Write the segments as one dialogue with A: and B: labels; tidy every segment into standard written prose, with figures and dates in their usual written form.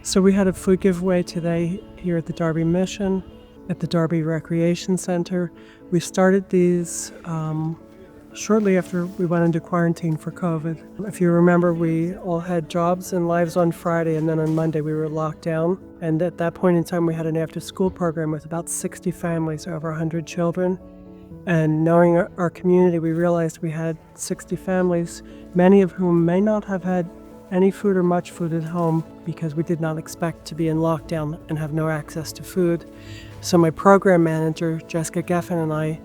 A: So we had a food giveaway today here at the Darby Mission, at the Darby Recreation Center. We started these shortly after we went into quarantine for COVID. If you remember, we all had jobs and lives on Friday, and then on Monday we were locked down. And at that point in time, we had an after-school program with about 60 families, over 100 children. And knowing our community, we realized we had 60 families, many of whom may not have had any food or much food at home because we did not expect to be in lockdown and have no access to food. So my program manager, Jessica Geffen, and I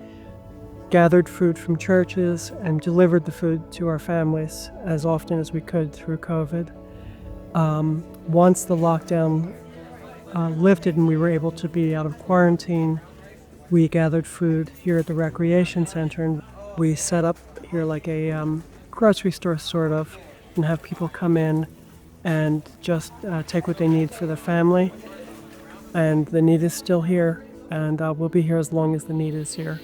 A: gathered food from churches and delivered the food to our families as often as we could through COVID. Once the lockdown lifted and we were able to be out of quarantine, we gathered food here at the Recreation Center, and we set up here like a grocery store sort of, and have people come in and just take what they need for the family. And the need is still here, and we'll be here as long as the need is here.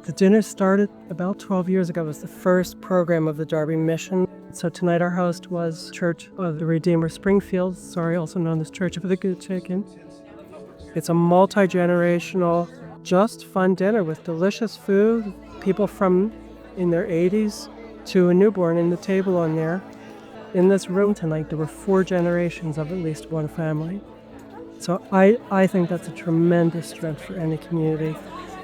A: The dinner started about 12 years ago. It was the first program of the Darby Mission. So tonight our host was Church of the Redeemer Springfield, also known as Church of the Good Chicken. It's a multi-generational, just fun dinner with delicious food, people from in their 80s to a newborn in the table on there. In this room tonight, there were 4 generations of at least one family. So I think that's a tremendous strength for any community.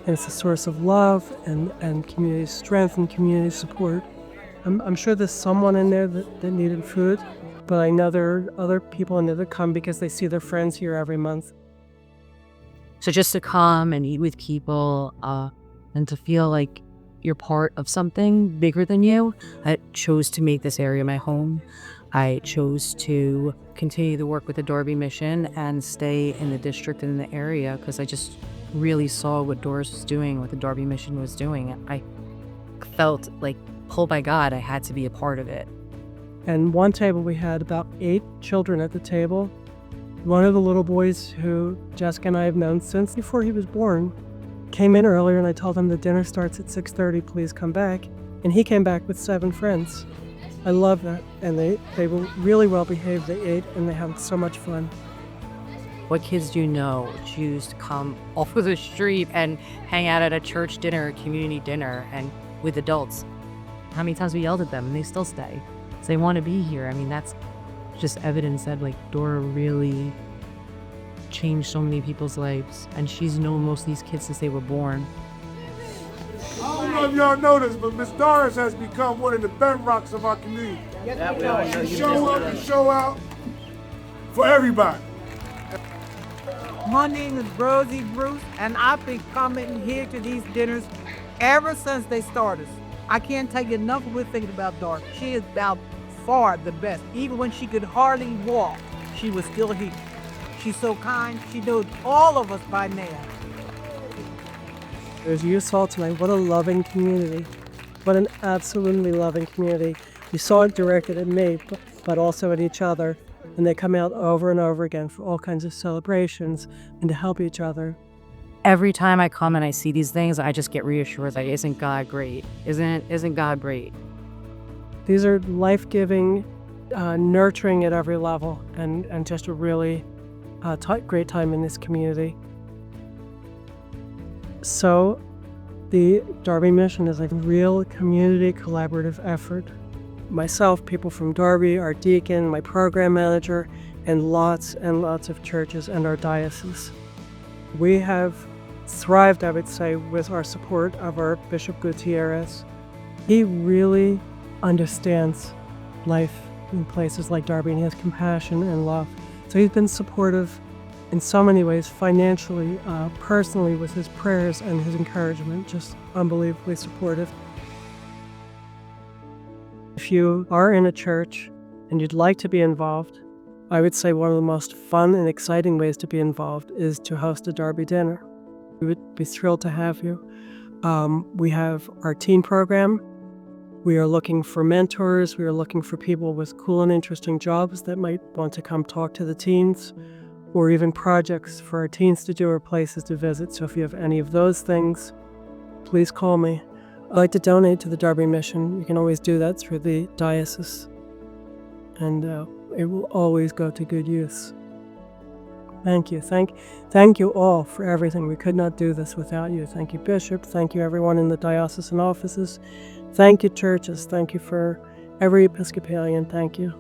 A: And it's a source of love and community strength and community support. I'm sure there's someone in there that needed food, but I know there are other people in there that come because they see their friends here every month.
B: So just to come and eat with people and to feel like you're part of something bigger than you, I chose to make this area my home. I chose to continue to work with the Darby Mission and stay in the district and in the area because I just really saw what Doris was doing, what the Darby Mission was doing. I felt like, oh my God, I had to be a part of it.
A: And one table we had about 8 children at the table. One of the little boys who Jessica and I have known since before he was born came in earlier, and I told him the dinner starts at 6:30, please come back. And he came back with 7 friends. I love that. And they were really well behaved. They ate and they had so much fun.
B: What kids do you know choose to come off of the street and hang out at a church dinner, a community dinner, and with adults? How many times we yelled at them and they still stay? So they want to be here. I mean, that's just evidence that like Dora really changed so many people's lives, and she's known most of these kids since they were born.
C: I don't know if y'all know this, but Miss Doris has become one of the bedrocks of our community. She show up and show out for everybody.
D: My name is Rosie Bruce, and I've been coming here to these dinners ever since they started. I can't tell you enough of what thinking about Doris. She is by far the best. Even when she could hardly walk, she was still here. She's so kind. She knows all of us by name.
A: As you saw tonight, what a loving community. What an absolutely loving community. You saw it directed at me, but also at each other. And they come out over and over again for all kinds of celebrations and to help each other.
B: Every time I come and I see these things, I just get reassured that isn't God great? Isn't God great?
A: These are life-giving, nurturing at every level, and just a really great time in this community. So the Darby Mission is a real community collaborative effort. Myself, people from Darby, our deacon, my program manager, and lots of churches and our diocese. We have thrived, I would say, with our support of our Bishop Gutierrez. He really understands life in places like Darby, and he has compassion and love. So he's been supportive in so many ways, financially, personally, with his prayers and his encouragement, just unbelievably supportive. If you are in a church and you'd like to be involved, I would say one of the most fun and exciting ways to be involved is to host a Darby dinner. We would be thrilled to have you. We have our teen program. We are looking for mentors. We are looking for people with cool and interesting jobs that might want to come talk to the teens, or even projects for our teens to do or places to visit. So if you have any of those things, please call me. I'd like to donate to the Darby Mission. You can always do that through the diocese. and it will always go to good use. Thank you. Thank you all for everything. We could not do this without you. Thank you, Bishop. Thank you, everyone in the diocesan offices. Thank you, churches. Thank you for every Episcopalian. Thank you.